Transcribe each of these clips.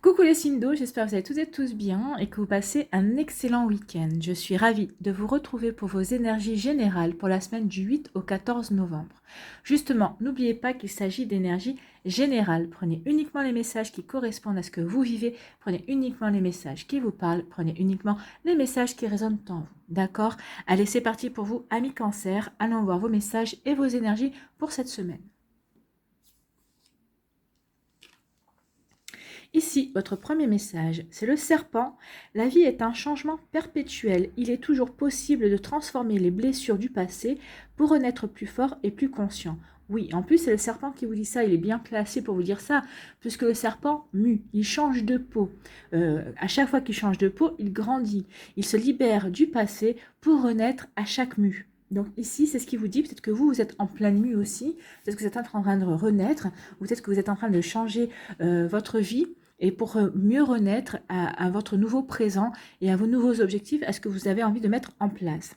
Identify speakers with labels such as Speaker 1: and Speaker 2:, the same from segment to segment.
Speaker 1: Coucou les signes d'eau, j'espère que vous allez toutes et tous bien et que vous passez un excellent week-end. Je suis ravie de vous retrouver pour vos énergies générales pour la semaine du 8 au 14 novembre. Justement, n'oubliez pas qu'il s'agit d'énergie générale. Prenez uniquement les messages qui correspondent à ce que vous vivez, prenez uniquement les messages qui vous parlent, prenez uniquement les messages qui résonnent en vous. D'accord? Allez, c'est parti pour vous, amis cancer. Allons voir vos messages et vos énergies pour cette semaine. Ici, votre premier message, c'est le serpent. La vie est un changement perpétuel. Il est toujours possible de transformer les blessures du passé pour renaître plus fort et plus conscient. Oui, en plus, c'est le serpent qui vous dit ça. Il est bien placé pour vous dire ça, puisque le serpent mue, il change de peau. À chaque fois qu'il change de peau, il grandit. Il se libère du passé pour renaître à chaque mue. Donc ici, c'est ce qui vous dit, peut-être que vous êtes en pleine mue aussi, peut-être que vous êtes en train de renaître, ou peut-être que vous êtes en train de changer votre vie, et pour mieux renaître à votre nouveau présent et à vos nouveaux objectifs, à ce que vous avez envie de mettre en place.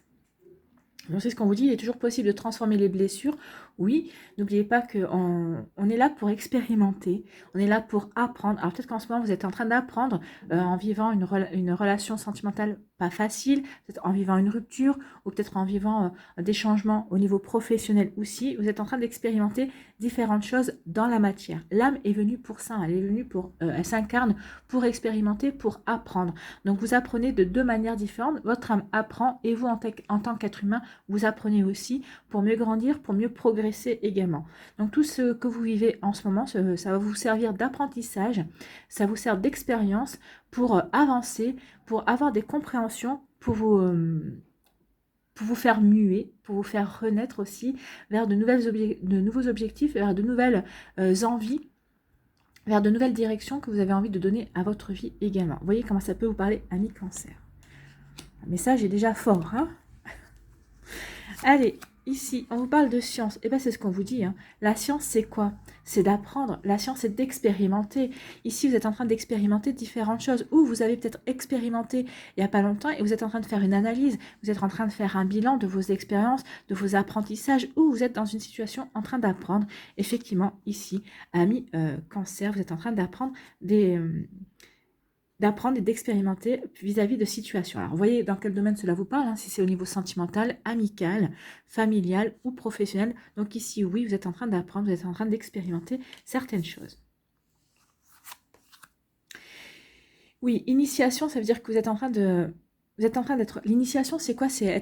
Speaker 1: Donc c'est ce qu'on vous dit, il est toujours possible de transformer les blessures. Oui, n'oubliez pas qu'on est là pour expérimenter, on est là pour apprendre. Alors peut-être qu'en ce moment vous êtes en train d'apprendre en vivant une relation sentimentale pas facile, peut-être en vivant une rupture ou peut-être en vivant des changements au niveau professionnel aussi. Vous êtes en train d'expérimenter différentes choses dans la matière. L'âme est venue pour ça, elle est venue pour, elle s'incarne pour expérimenter, pour apprendre. Donc vous apprenez de deux manières différentes. Votre âme apprend et vous en tant qu'être humain, vous apprenez aussi pour mieux grandir, pour mieux progresser également. Donc tout ce que vous vivez en ce moment, ça va vous servir d'apprentissage, ça vous sert d'expérience pour avancer, pour avoir des compréhensions, pour vous faire muer, pour vous faire renaître aussi vers de nouveaux objectifs, vers de nouvelles envies, vers de nouvelles directions que vous avez envie de donner à votre vie également. Vous voyez comment ça peut vous parler, amis cancer. Le message est déjà fort, hein? Allez, ici, on vous parle de science. Et bien, c'est ce qu'on vous dit. Hein. La science, c'est quoi? C'est d'apprendre. La science, c'est d'expérimenter. Ici, vous êtes en train d'expérimenter différentes choses. Ou vous avez peut-être expérimenté il n'y a pas longtemps et vous êtes en train de faire une analyse. Vous êtes en train de faire un bilan de vos expériences, de vos apprentissages. Ou vous êtes dans une situation en train d'apprendre. Effectivement, ici, amis cancer, vous êtes en train d'apprendre d'apprendre et d'expérimenter vis-à-vis de situations. Alors, vous voyez dans quel domaine cela vous parle, hein, si c'est au niveau sentimental, amical, familial ou professionnel. Donc ici, oui, vous êtes en train d'apprendre, vous êtes en train d'expérimenter certaines choses. Oui, initiation, ça veut dire que vous êtes en train d'être... L'initiation, c'est quoi? C'est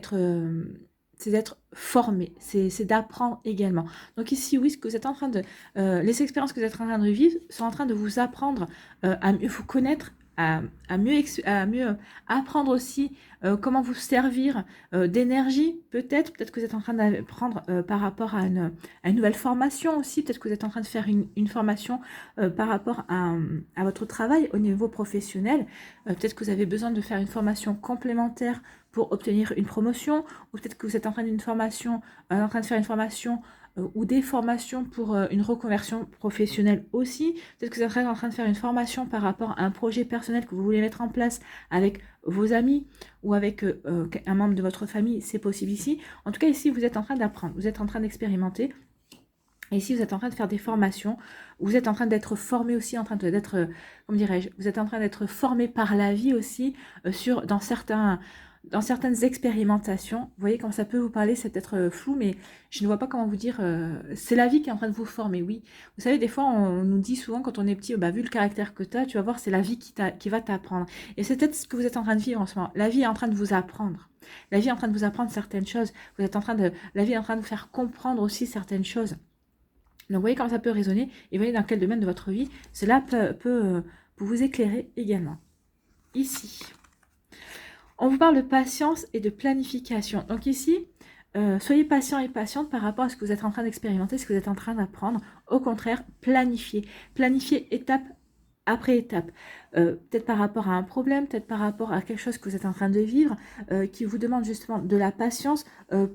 Speaker 1: d'être formé, c'est d'apprendre également. Donc ici, oui, ce que vous êtes en train de... les expériences que vous êtes en train de vivre sont en train de vous apprendre à mieux vous connaître, à mieux apprendre aussi comment vous servir d'énergie, peut-être que vous êtes en train d'apprendre par rapport à une nouvelle formation aussi, peut-être que vous êtes en train de faire une formation par rapport à votre travail au niveau professionnel, peut-être que vous avez besoin de faire une formation complémentaire pour obtenir une promotion, ou peut-être que vous êtes en train en train de faire une formation ou des formations pour une reconversion professionnelle aussi. Peut-être que vous êtes en train de faire une formation par rapport à un projet personnel que vous voulez mettre en place avec vos amis ou avec un membre de votre famille, c'est possible ici. En tout cas, ici, vous êtes en train d'apprendre, vous êtes en train d'expérimenter. Et ici, vous êtes en train de faire des formations, vous êtes en train d'être formé aussi, comment dirais-je, vous êtes en train d'être formé par la vie aussi dans certaines expérimentations. Vous voyez comment ça peut vous parler, c'est peut-être flou, mais je ne vois pas comment vous dire. C'est la vie qui est en train de vous former, oui. Vous savez, des fois, on nous dit souvent quand on est petit, vu le caractère que tu as, tu vas voir, c'est la vie qui va t'apprendre. Et c'est peut-être ce que vous êtes en train de vivre en ce moment. La vie est en train de vous apprendre. La vie est en train de vous apprendre certaines choses. La vie est en train de vous faire comprendre aussi certaines choses. Donc, vous voyez comment ça peut résonner et vous voyez dans quel domaine de votre vie cela peut vous éclairer également. Ici, on vous parle de patience et de planification. Donc ici, soyez patient et patiente par rapport à ce que vous êtes en train d'expérimenter, ce que vous êtes en train d'apprendre. Au contraire, planifiez. Planifiez étape après étape. Peut-être par rapport à un problème, peut-être par rapport à quelque chose que vous êtes en train de vivre, qui vous demande justement de la patience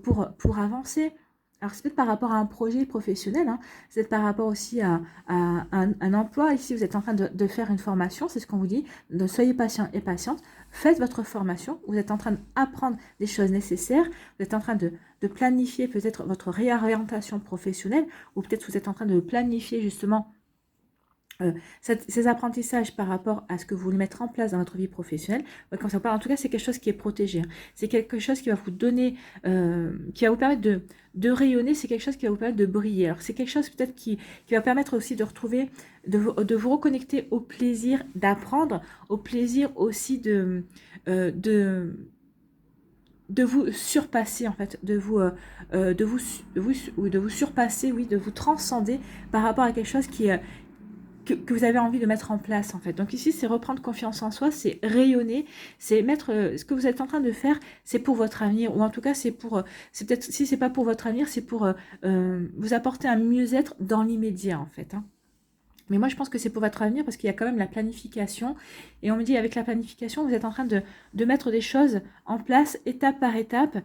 Speaker 1: pour avancer. Alors, c'est peut-être par rapport à un projet professionnel, hein. C'est peut-être par rapport aussi à un emploi. Ici, vous êtes en train de faire une formation, c'est ce qu'on vous dit. Donc, soyez patient et patiente. Faites votre formation. Vous êtes en train d'apprendre des choses nécessaires. Vous êtes en train de planifier peut-être votre réorientation professionnelle ou peut-être vous êtes en train de planifier justement ces apprentissages par rapport à ce que vous voulez mettre en place dans votre vie professionnelle, quand ça parle, en tout cas, c'est quelque chose qui est protégé. C'est quelque chose qui va vous donner, qui va vous permettre de rayonner, c'est quelque chose qui va vous permettre de briller. Alors, c'est quelque chose peut-être qui va permettre aussi de retrouver, de vous reconnecter au plaisir d'apprendre, au plaisir aussi de vous surpasser en fait, de vous surpasser, oui, de vous transcender par rapport à quelque chose que vous avez envie de mettre en place en fait. Donc ici, c'est reprendre confiance en soi, c'est rayonner, c'est mettre ce que vous êtes en train de faire, c'est pour votre avenir, ou en tout cas c'est pour, c'est peut-être, si c'est pas pour votre avenir, c'est pour vous apporter un mieux-être dans l'immédiat en fait, hein. Mais moi, je pense que c'est pour votre avenir parce qu'il y a quand même la planification. Et on me dit, avec la planification, vous êtes en train de mettre des choses en place étape par étape.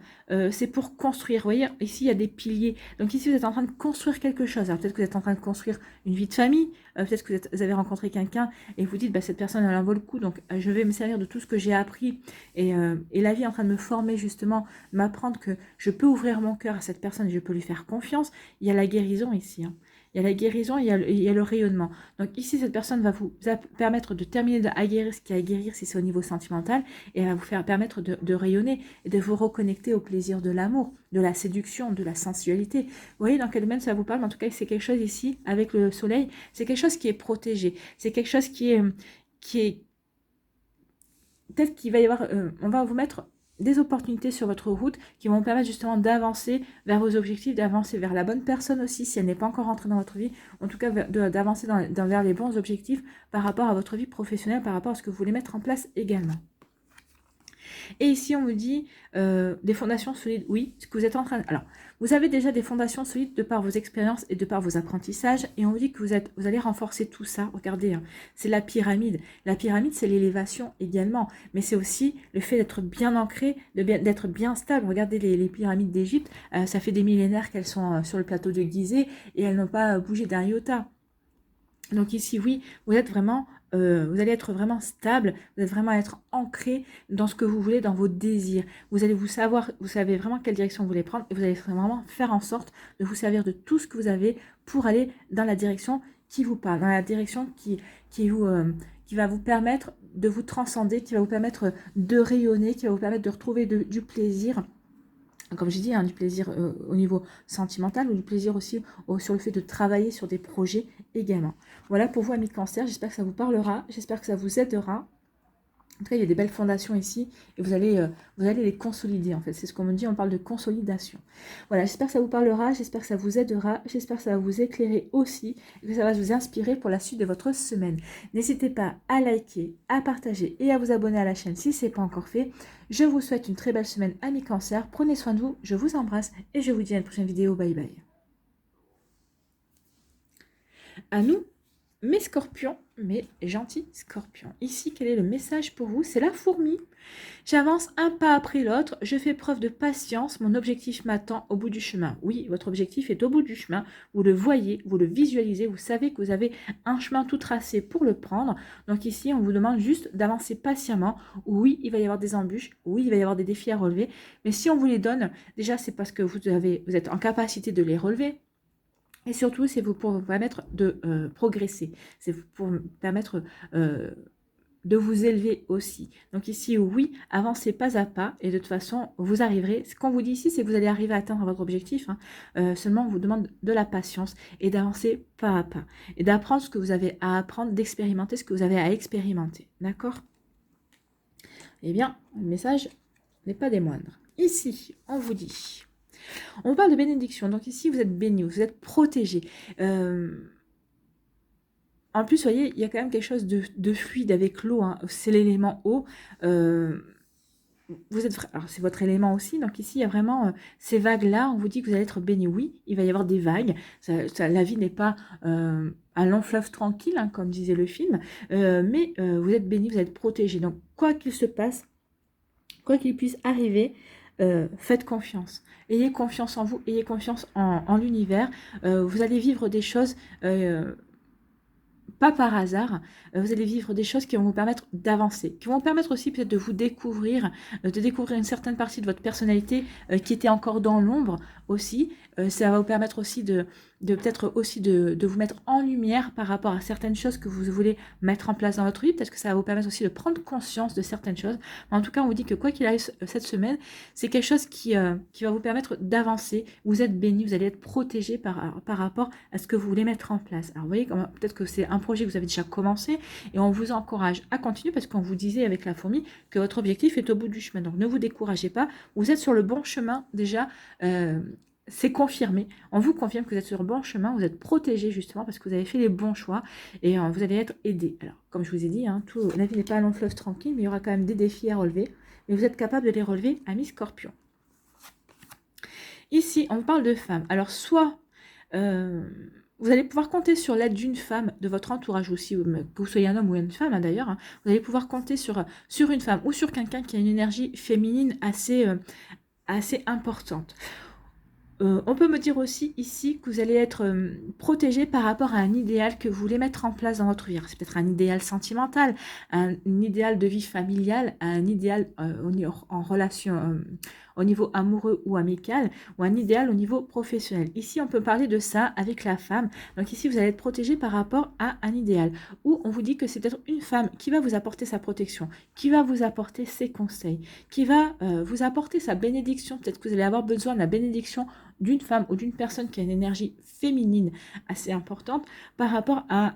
Speaker 1: C'est pour construire. Vous voyez, ici, il y a des piliers. Donc ici, vous êtes en train de construire quelque chose. Alors peut-être que vous êtes en train de construire une vie de famille. Peut-être que vous avez rencontré quelqu'un et vous dites, bah, cette personne, elle en vaut le coup. Donc je vais me servir de tout ce que j'ai appris. Et la vie est en train de me former justement, m'apprendre que je peux ouvrir mon cœur à cette personne et je peux lui faire confiance. Il y a la guérison ici, hein. Il y a la guérison, il y a le rayonnement. Donc ici, cette personne va vous permettre de terminer à guérir ce qu'il y a à guérir si c'est au niveau sentimental, et elle va vous faire permettre de rayonner et de vous reconnecter au plaisir de l'amour, de la séduction, de la sensualité. Vous voyez dans quel domaine ça vous parle? En tout cas, c'est quelque chose ici, avec le soleil, c'est quelque chose qui est protégé. C'est quelque chose qui est peut-être qu'il va y avoir, on va vous mettre des opportunités sur votre route qui vont vous permettre justement d'avancer vers vos objectifs, d'avancer vers la bonne personne aussi si elle n'est pas encore rentrée dans votre vie, en tout cas d'avancer vers les bons objectifs par rapport à votre vie professionnelle, par rapport à ce que vous voulez mettre en place également. Et ici, on me dit des fondations solides. Oui, ce que vous êtes en train de... Alors, vous avez déjà des fondations solides de par vos expériences et de par vos apprentissages. Et on vous dit que vous allez renforcer tout ça. Regardez, hein, c'est la pyramide. La pyramide, c'est l'élévation également. Mais c'est aussi le fait d'être bien ancré, d'être bien stable. Regardez les pyramides d'Égypte. Ça fait des millénaires qu'elles sont sur le plateau de Gizeh et elles n'ont pas bougé d'un iota. Donc ici, oui, vous êtes vraiment, vous allez être vraiment stable, vous allez vraiment être ancré dans ce que vous voulez, dans vos désirs. Vous allez vous savez vraiment quelle direction vous voulez prendre et vous allez vraiment faire en sorte de vous servir de tout ce que vous avez pour aller dans la direction qui vous parle, dans la direction qui va vous permettre de vous transcender, qui va vous permettre de rayonner, qui va vous permettre de retrouver du plaisir. Comme je dis, hein, du plaisir au niveau sentimental ou du plaisir aussi sur le fait de travailler sur des projets également. Voilà pour vous, amis Cancer, j'espère que ça vous parlera, j'espère que ça vous aidera. En tout cas, il y a des belles fondations ici et vous allez les consolider en fait. C'est ce qu'on me dit, on parle de consolidation. Voilà, j'espère que ça vous parlera, j'espère que ça vous aidera, j'espère que ça va vous éclairer aussi et que ça va vous inspirer pour la suite de votre semaine. N'hésitez pas à liker, à partager et à vous abonner à la chaîne si ce n'est pas encore fait. Je vous souhaite une très belle semaine, amis Cancer. Prenez soin de vous, je vous embrasse et je vous dis à une prochaine vidéo. Bye bye. À nous, mes scorpions, mes gentils scorpions. Ici, quel est le message pour vous? C'est la fourmi. J'avance un pas après l'autre, je fais preuve de patience, mon objectif m'attend au bout du chemin. Oui, votre objectif est au bout du chemin, vous le voyez, vous le visualisez, vous savez que vous avez un chemin tout tracé pour le prendre. Donc ici, on vous demande juste d'avancer patiemment. Oui, il va y avoir des embûches, oui, il va y avoir des défis à relever, mais si on vous les donne, déjà c'est parce que vous êtes en capacité de les relever. Et surtout, c'est pour vous permettre de progresser. C'est pour vous permettre de vous élever aussi. Donc ici, oui, avancez pas à pas. Et de toute façon, vous arriverez. Ce qu'on vous dit ici, c'est que vous allez arriver à atteindre votre objectif. Hein. Seulement, on vous demande de la patience et d'avancer pas à pas. Et d'apprendre ce que vous avez à apprendre, d'expérimenter ce que vous avez à expérimenter. D'accord? Eh bien, le message n'est pas des moindres. Ici, on vous dit... On parle de bénédiction, donc ici vous êtes béni, vous êtes protégé. En plus, vous voyez, il y a quand même quelque chose de fluide avec l'eau, hein. C'est l'élément eau. Alors c'est votre élément aussi, donc ici il y a vraiment ces vagues-là, on vous dit que vous allez être béni. Oui, il va y avoir des vagues, la vie n'est pas un long fleuve tranquille, hein, comme disait le film, mais vous êtes béni, vous êtes protégé. Donc quoi qu'il se passe, quoi qu'il puisse arriver, faites confiance. Ayez confiance en vous, ayez confiance en l'univers. Vous allez vivre des choses pas par hasard. Vous allez vivre des choses qui vont vous permettre d'avancer, qui vont vous permettre aussi peut-être de vous découvrir, de découvrir une certaine partie de votre personnalité qui était encore dans l'ombre aussi. Ça va vous permettre aussi peut-être aussi de vous mettre en lumière par rapport à certaines choses que vous voulez mettre en place dans votre vie. Peut-être que ça va vous permettre aussi de prendre conscience de certaines choses. Mais en tout cas, on vous dit que quoi qu'il arrive cette semaine, c'est quelque chose qui va vous permettre d'avancer. Vous êtes béni, vous allez être protégé par rapport à ce que vous voulez mettre en place. Alors, vous voyez, peut-être que c'est un projet que vous avez déjà commencé et on vous encourage à continuer parce qu'on vous disait avec la fourmi que votre objectif est au bout du chemin. Donc, ne vous découragez pas. Vous êtes sur le bon chemin déjà. C'est confirmé, on vous confirme que vous êtes sur le bon chemin, vous êtes protégé justement parce que vous avez fait les bons choix et vous allez être aidé. Alors, comme je vous ai dit, la vie n'est pas un long fleuve tranquille, mais il y aura quand même des défis à relever, mais vous êtes capable de les relever, ami Scorpion. Ici, on parle de femmes. Alors, soit vous allez pouvoir compter sur l'aide d'une femme de votre entourage aussi, que vous soyez un homme ou une femme d'ailleurs, vous allez pouvoir compter sur une femme ou sur quelqu'un qui a une énergie féminine assez importante. On peut me dire aussi ici que vous allez être protégé par rapport à un idéal que vous voulez mettre en place dans votre vie. C'est peut-être un idéal sentimental, un idéal de vie familiale, un idéal en relation au niveau amoureux ou amical, ou un idéal au niveau professionnel. Ici, on peut parler de ça avec la femme. Donc ici, vous allez être protégé par rapport à un idéal. Ou on vous dit que c'est peut-être une femme qui va vous apporter sa protection, qui va vous apporter ses conseils, qui va vous apporter sa bénédiction. Peut-être que vous allez avoir besoin de la bénédiction d'une femme ou d'une personne qui a une énergie féminine assez importante par rapport à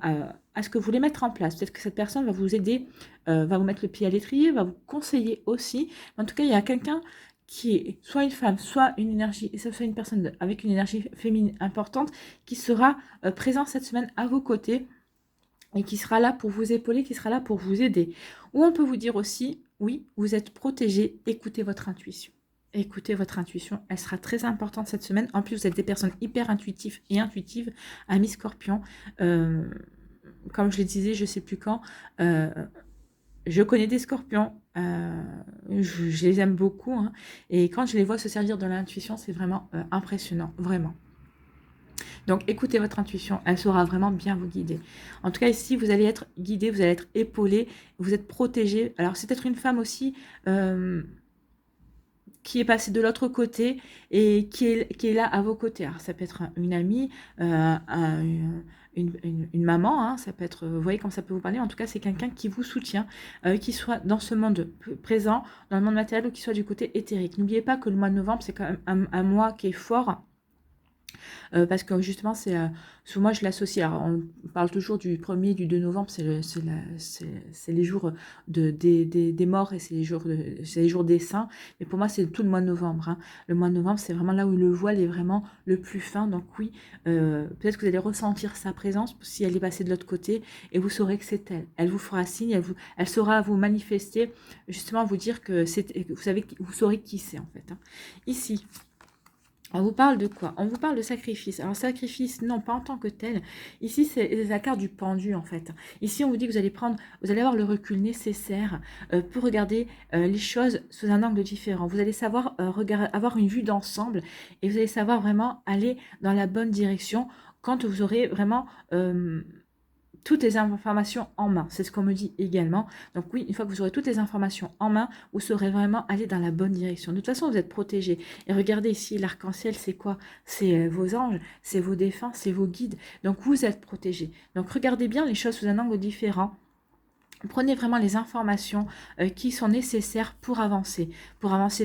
Speaker 1: ce que vous voulez mettre en place. Peut-être que cette personne va vous aider, va vous mettre le pied à l'étrier, va vous conseiller aussi. En tout cas, il y a quelqu'un qui est soit une femme, soit une énergie, et ça soit une personne avec une énergie féminine importante, qui sera présent cette semaine à vos côtés et qui sera là pour vous épauler, qui sera là pour vous aider. Ou on peut vous dire aussi, oui, vous êtes protégé, écoutez votre intuition. Écoutez votre intuition, elle sera très importante cette semaine. En plus, vous êtes des personnes hyper intuitives et intuitives, amis Scorpion. Comme je le disais, je ne sais plus quand, je connais des Scorpions, je les aime beaucoup, et quand je les vois se servir de l'intuition, c'est vraiment impressionnant, vraiment. Donc écoutez votre intuition, elle saura vraiment bien vous guider. En tout cas ici, vous allez être guidé, vous allez être épaulé, vous êtes protégé. Alors c'est peut-être une femme aussi qui est passée de l'autre côté et qui est là à vos côtés. Alors ça peut être une amie, une maman, ça peut être, vous voyez comment ça peut vous parler, en tout cas c'est quelqu'un qui vous soutient, qui soit dans ce monde présent, dans le monde matériel ou qui soit du côté éthérique. N'oubliez pas que le mois de novembre c'est quand même un mois qui est fort, parce que justement c'est sous moi je l'associe, alors on parle toujours du 1er, du 2 novembre, c'est les jours des morts et c'est les jours des saints, mais pour moi c'est tout le mois de novembre, le mois de novembre c'est vraiment là où le voile est vraiment le plus fin, donc oui, peut-être que vous allez ressentir sa présence si elle est passée de l'autre côté et vous saurez que c'est elle vous fera signe, elle saura vous manifester, justement vous dire que vous saurez qui c'est en fait, Ici on vous parle de quoi? On vous parle de sacrifice. Alors sacrifice, non, pas en tant que tel. Ici, c'est la carte du pendu, en fait. Ici, on vous dit que vous allez avoir le recul nécessaire pour regarder les choses sous un angle différent. Vous allez savoir avoir une vue d'ensemble et vous allez savoir vraiment aller dans la bonne direction quand vous aurez vraiment toutes les informations en main. C'est ce qu'on me dit également. Donc oui, une fois que vous aurez toutes les informations en main, vous saurez vraiment aller dans la bonne direction. De toute façon, vous êtes protégé. Et regardez ici, l'arc-en-ciel, c'est quoi? C'est vos anges, c'est vos défunts, c'est vos guides. Donc vous êtes protégé. Donc regardez bien les choses sous un angle différent. Prenez vraiment les informations qui sont nécessaires pour avancer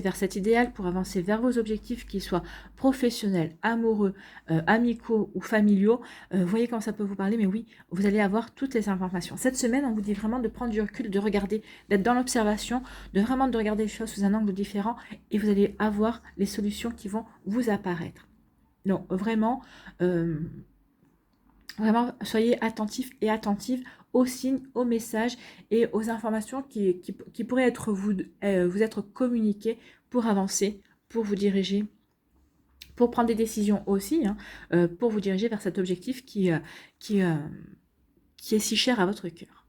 Speaker 1: vers cet idéal, pour avancer vers vos objectifs, qu'ils soient professionnels, amoureux, amicaux ou familiaux. Voyez comment ça peut vous parler, mais oui, vous allez avoir toutes les informations. Cette semaine, on vous dit vraiment de prendre du recul, de regarder, d'être dans l'observation, de regarder les choses sous un angle différent et vous allez avoir les solutions qui vont vous apparaître. Donc vraiment, soyez attentifs et attentives aux signes, aux messages et aux informations qui pourraient vous être communiquées pour avancer, pour vous diriger, pour prendre des décisions aussi, pour vous diriger vers cet objectif qui est si cher à votre cœur.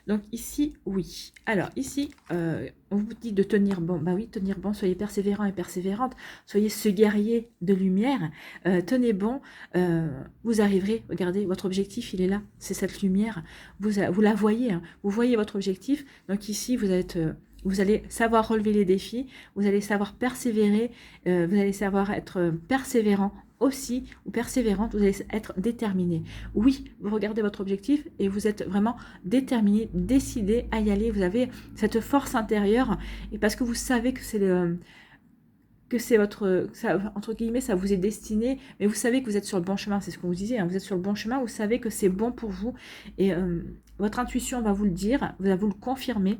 Speaker 1: Donc ici, oui. Alors ici, on vous dit de tenir bon. Bah oui, tenir bon, soyez persévérant et persévérante. Soyez ce guerrier de lumière. Tenez bon, vous arriverez. Regardez, votre objectif, il est là. C'est cette lumière. Vous la voyez. Vous voyez votre objectif. Donc ici, vous allez savoir relever les défis. Vous allez savoir persévérer. Vous allez savoir être persévérant aussi, ou persévérante, vous allez être déterminé. Oui, vous regardez votre objectif et vous êtes vraiment déterminé, décidé à y aller. Vous avez cette force intérieure et parce que vous savez que c'est votre, ça, entre guillemets, ça vous est destiné, mais vous savez que vous êtes sur le bon chemin, c'est ce que vous disiez, hein, vous êtes sur le bon chemin, vous savez que c'est bon pour vous, et votre intuition va vous le dire, va vous le confirmer,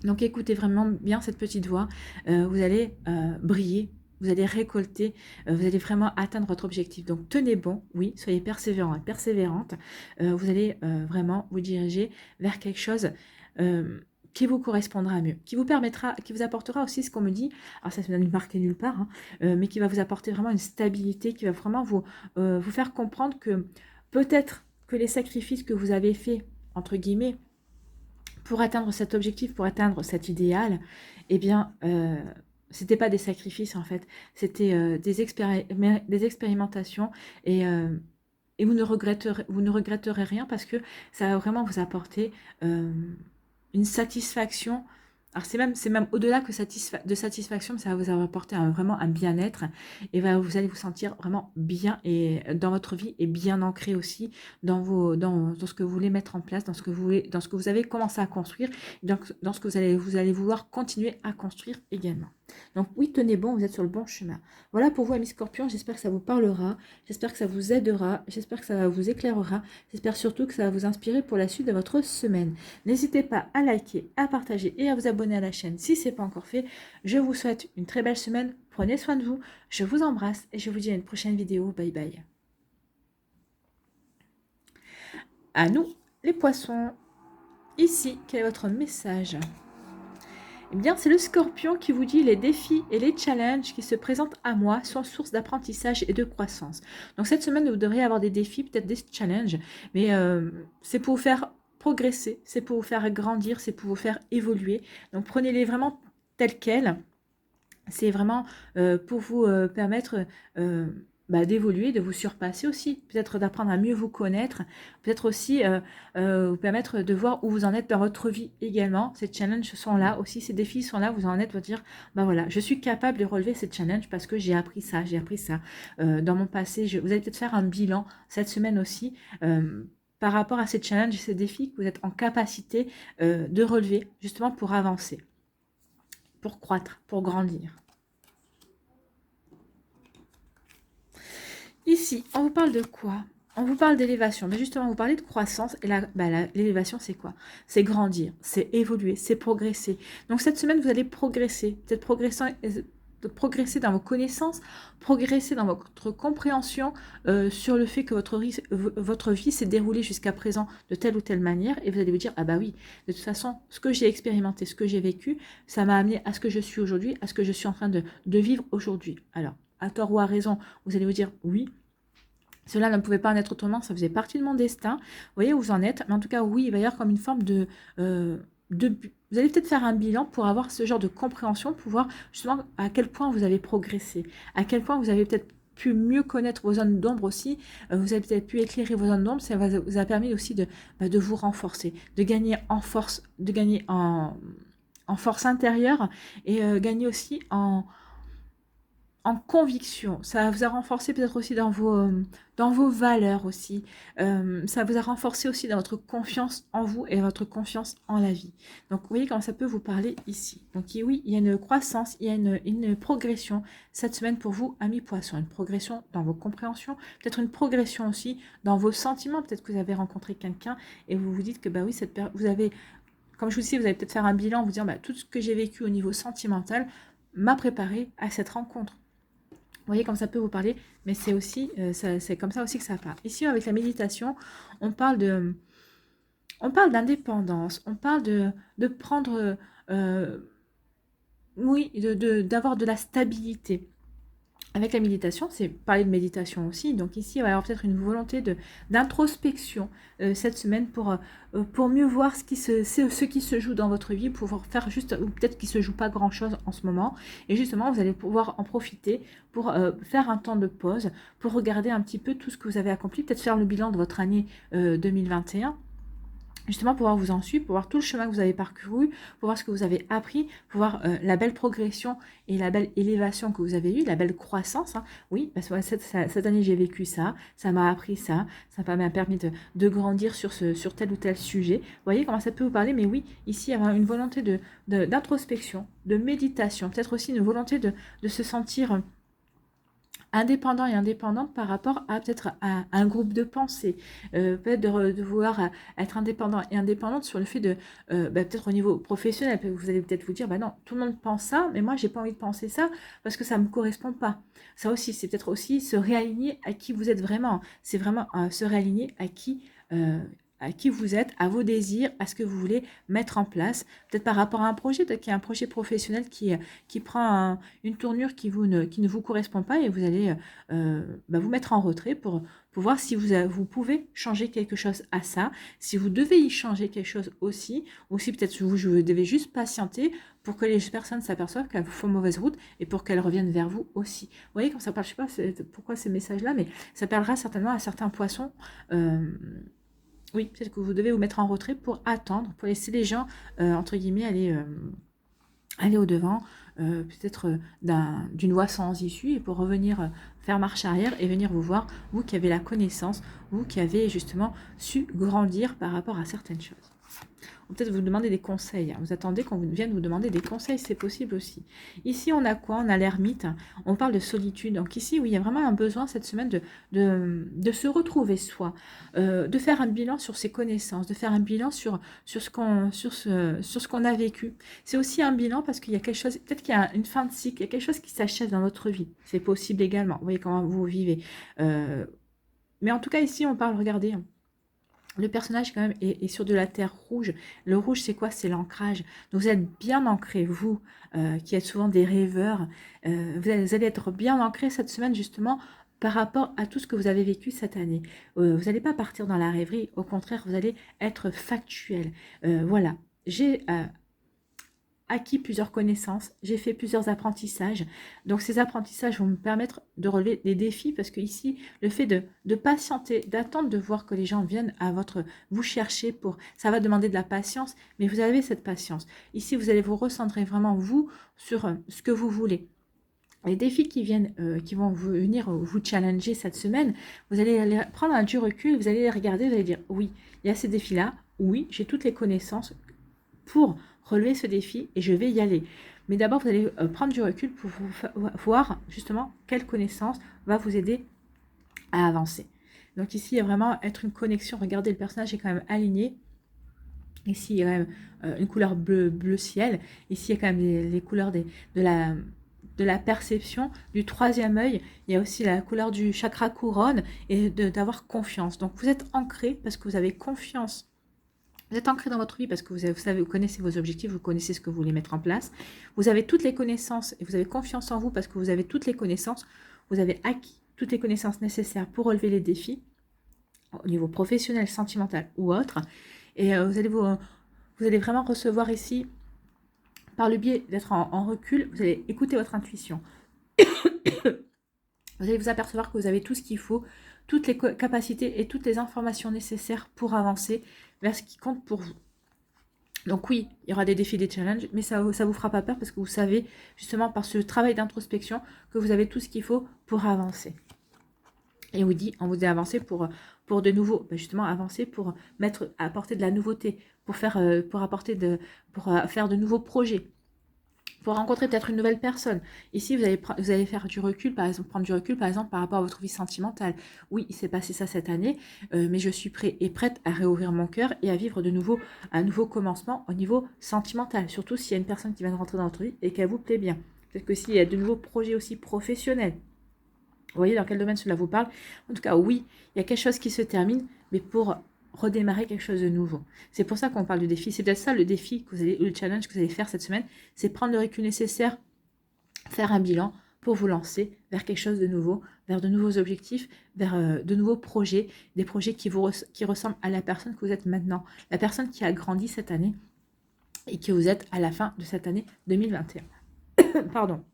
Speaker 1: donc écoutez vraiment bien cette petite voix, vous allez briller, vous allez récolter, vous allez vraiment atteindre votre objectif, donc tenez bon, oui, soyez persévérant et persévérante, vous allez vraiment vous diriger vers quelque chose qui vous correspondra mieux, qui vous permettra, qui vous apportera aussi ce qu'on me dit, alors ça ne marqué nulle part, hein, mais qui va vous apporter vraiment une stabilité, qui va vraiment vous faire comprendre que peut-être que les sacrifices que vous avez faits, entre guillemets, pour atteindre cet objectif, pour atteindre cet idéal, eh bien, c'était pas des sacrifices en fait, c'était des expérimentations et vous ne regretterez rien parce que ça va vraiment vous apporter une satisfaction. Alors c'est même au-delà que de satisfaction, mais ça va vous apporter vraiment un bien-être et vous allez vous sentir vraiment bien et dans votre vie et bien ancré aussi dans ce que vous voulez mettre en place, dans ce que vous avez commencé à construire, dans ce que vous allez vouloir continuer à construire également. Donc oui, tenez bon, vous êtes sur le bon chemin. Voilà pour vous, amis Scorpions, j'espère que ça vous parlera, j'espère que ça vous aidera, j'espère que ça vous éclairera, j'espère surtout que ça va vous inspirer pour la suite de votre semaine. N'hésitez pas à liker, à partager et à vous abonner à la chaîne si ce n'est pas encore fait. Je vous souhaite une très belle semaine, prenez soin de vous, je vous embrasse et je vous dis à une prochaine vidéo, bye bye. À nous, les poissons. Ici, quel est votre message ? Eh bien, c'est le Scorpion qui vous dit les défis et les challenges qui se présentent à moi sont source d'apprentissage et de croissance. Donc cette semaine, vous devriez avoir des défis, peut-être des challenges, mais c'est pour vous faire progresser, c'est pour vous faire grandir, c'est pour vous faire évoluer. Donc prenez-les vraiment tels quels. C'est vraiment pour vous permettre d'évoluer, de vous surpasser aussi, peut-être d'apprendre à mieux vous connaître, peut-être aussi vous permettre de voir où vous en êtes dans votre vie également. Ces challenges sont là aussi, ces défis sont là, vous en êtes, vous dire, voilà, je suis capable de relever ces challenges parce que j'ai appris ça. Dans mon passé, vous allez peut-être faire un bilan cette semaine aussi, par rapport à ces challenges et ces défis que vous êtes en capacité de relever, justement pour avancer, pour croître, pour grandir. Ici, on vous parle de quoi? On vous parle d'élévation, mais justement, vous parlez de croissance, et l'élévation, c'est quoi? C'est grandir, c'est évoluer, c'est progresser. Donc cette semaine, vous allez progresser, peut-être progresser dans vos connaissances, progresser dans votre compréhension sur le fait que votre vie s'est déroulée jusqu'à présent de telle ou telle manière, et vous allez vous dire, ah bah oui, de toute façon, ce que j'ai expérimenté, ce que j'ai vécu, ça m'a amené à ce que je suis aujourd'hui, à ce que je suis en train de vivre aujourd'hui. Alors, à tort ou à raison, vous allez vous dire, oui, cela ne pouvait pas en être autrement, ça faisait partie de mon destin. Vous voyez où vous en êtes, mais en tout cas, oui, il va y avoir comme une forme de vous allez peut-être faire un bilan pour avoir ce genre de compréhension, pour voir justement à quel point vous avez progressé, à quel point vous avez peut-être pu mieux connaître vos zones d'ombre aussi, vous avez peut-être pu éclairer vos zones d'ombre, ça vous a permis aussi de vous renforcer, de gagner en force, de gagner en force intérieure et gagner aussi en conviction. Ça vous a renforcé peut-être aussi dans vos valeurs aussi. Ça vous a renforcé aussi dans votre confiance en vous et votre confiance en la vie. Donc, vous voyez comment ça peut vous parler ici. Donc, oui, il y a une croissance, il y a une progression cette semaine pour vous, amis poissons. Une progression dans vos compréhensions, peut-être une progression aussi dans vos sentiments. Peut-être que vous avez rencontré quelqu'un et vous vous dites que, oui, vous avez, comme je vous disais, vous allez peut-être faire un bilan, vous dire, tout ce que j'ai vécu au niveau sentimental m'a préparé à cette rencontre. Vous voyez comme ça peut vous parler, mais c'est aussi, c'est comme ça aussi que ça part. Ici, avec la méditation, on parle d'indépendance, on parle de prendre, oui, d'avoir de la stabilité. Avec la méditation, c'est parler de méditation aussi. Donc ici, il va y avoir peut-être une volonté d'introspection cette semaine pour mieux voir ce qui se joue dans votre vie, pour faire juste, ou peut-être qu'il ne se joue pas grand-chose en ce moment. Et justement, vous allez pouvoir en profiter pour faire un temps de pause, pour regarder un petit peu tout ce que vous avez accompli, peut-être faire le bilan de votre année 2021. justement pouvoir vous en suivre, pour voir tout le chemin que vous avez parcouru, pour voir ce que vous avez appris, pour voir la belle progression et la belle élévation que vous avez eue, la belle croissance. Hein. Oui, parce que ouais, cette année, j'ai vécu ça, ça m'a appris ça m'a permis de grandir sur tel ou tel sujet. Vous voyez comment ça peut vous parler, mais oui, ici, il y a une volonté d'introspection, de méditation, peut-être aussi une volonté de se sentir indépendant et indépendante par rapport à peut-être à un groupe de pensée, peut-être de vouloir être indépendant et indépendante sur le fait de, peut-être au niveau professionnel, vous allez peut-être vous dire, bah non, tout le monde pense ça, mais moi j'ai pas envie de penser ça parce que ça me correspond pas. Ça aussi, c'est peut-être aussi se réaligner à qui vous êtes vraiment. C'est vraiment se réaligner à qui vous êtes, à vos désirs, à ce que vous voulez mettre en place, peut-être par rapport à un projet, peut-être qu'il y a un projet professionnel qui prend une tournure qui ne vous correspond pas et vous allez vous mettre en retrait pour voir si vous pouvez changer quelque chose à ça, si vous devez y changer quelque chose aussi, ou si peut-être vous devez juste patienter pour que les personnes s'aperçoivent qu'elles font mauvaise route et pour qu'elles reviennent vers vous aussi. Vous voyez, comme ça parle, je sais pas pourquoi ces messages-là, mais ça parlera certainement à certains poissons. Oui, peut-être que vous devez vous mettre en retrait pour attendre, pour laisser les gens, entre guillemets, aller au-devant, peut-être d'une voie sans issue, et pour revenir faire marche arrière et venir vous voir, vous qui avez la connaissance, vous qui avez justement su grandir par rapport à certaines choses. Ou peut-être vous demander des conseils. Vous attendez qu'on vienne vous demander des conseils, c'est possible aussi. Ici, on a quoi? On a l'ermite. On parle de solitude. Donc ici, oui, il y a vraiment un besoin cette semaine de se retrouver soi, de faire un bilan sur ses connaissances, de faire un bilan sur ce qu'on a vécu. C'est aussi un bilan parce qu'il y a quelque chose, peut-être qu'il y a une fin de cycle, il y a quelque chose qui s'achève dans votre vie. C'est possible également. Vous voyez comment vous vivez. Mais en tout cas, ici, on parle, regardez, le personnage quand même est sur de la terre rouge. Le rouge, c'est quoi? C'est l'ancrage. Donc vous êtes bien ancré, vous, qui êtes souvent des rêveurs. Vous allez être bien ancré cette semaine, justement, par rapport à tout ce que vous avez vécu cette année. Vous n'allez pas partir dans la rêverie. Au contraire, vous allez être factuel. Voilà. J'ai acquis plusieurs connaissances, j'ai fait plusieurs apprentissages. Donc ces apprentissages vont me permettre de relever des défis parce que ici, le fait de patienter, d'attendre de voir que les gens viennent vous chercher ça va demander de la patience, mais vous avez cette patience. Ici, vous allez vous recentrer vraiment, vous, sur ce que vous voulez. Les défis qui vont venir vous challenger cette semaine, vous allez prendre du recul, vous allez les regarder, vous allez dire, oui, il y a ces défis-là, oui, j'ai toutes les connaissances pour relever ce défi et je vais y aller. Mais d'abord, vous allez prendre du recul pour voir justement quelle connaissance va vous aider à avancer. Donc ici, il y a vraiment être une connexion. Regardez, le personnage est quand même aligné. Ici, il y a quand même une couleur bleu ciel. Ici, il y a quand même les couleurs de la perception, du troisième œil. Il y a aussi la couleur du chakra couronne et d'avoir confiance. Donc vous êtes ancré parce que vous avez confiance. Vous êtes ancré dans votre vie parce que vous connaissez vos objectifs, vous connaissez ce que vous voulez mettre en place. Vous avez toutes les connaissances et vous avez confiance en vous parce que vous avez toutes les connaissances. Vous avez acquis toutes les connaissances nécessaires pour relever les défis au niveau professionnel, sentimental ou autre. Et vous allez vraiment recevoir ici, par le biais d'être en recul, vous allez écouter votre intuition. Vous allez vous apercevoir que vous avez tout ce qu'il faut, toutes les capacités et toutes les informations nécessaires pour avancer vers ce qui compte pour vous. Donc oui, il y aura des défis, des challenges, mais ça vous fera pas peur parce que vous savez, justement, par ce travail d'introspection, que vous avez tout ce qu'il faut pour avancer. Et on vous dit avancer pour de nouveau, justement avancer pour apporter de la nouveauté, pour faire de nouveaux projets, pour rencontrer peut-être une nouvelle personne. Ici, vous allez faire du recul, par exemple, prendre du recul, par exemple, par rapport à votre vie sentimentale. Oui, il s'est passé ça cette année, mais je suis prêt et prête à réouvrir mon cœur et à vivre un nouveau commencement au niveau sentimental. Surtout s'il y a une personne qui vient de rentrer dans votre vie et qu'elle vous plaît bien. Peut-être que s'il y a de nouveaux projets aussi professionnels. Vous voyez dans quel domaine cela vous parle? En tout cas, oui, il y a quelque chose qui se termine, mais pour redémarrer quelque chose de nouveau. C'est pour ça qu'on parle du défi. C'est peut-être ça le défi, le challenge que vous allez faire cette semaine, c'est prendre le recul nécessaire, faire un bilan pour vous lancer vers quelque chose de nouveau, vers de nouveaux objectifs, vers de nouveaux projets, des projets qui ressemblent à la personne que vous êtes maintenant, la personne qui a grandi cette année et que vous êtes à la fin de cette année 2021. Pardon.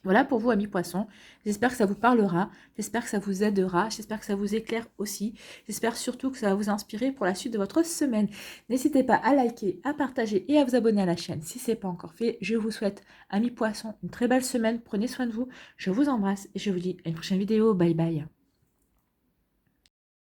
Speaker 1: Voilà pour vous, amis poissons. J'espère que ça vous parlera. J'espère que ça vous aidera. J'espère que ça vous éclaire aussi. J'espère surtout que ça va vous inspirer pour la suite de votre semaine. N'hésitez pas à liker, à partager et à vous abonner à la chaîne si ce n'est pas encore fait. Je vous souhaite, amis poissons, une très belle semaine. Prenez soin de vous. Je vous embrasse et je vous dis à une prochaine vidéo. Bye bye.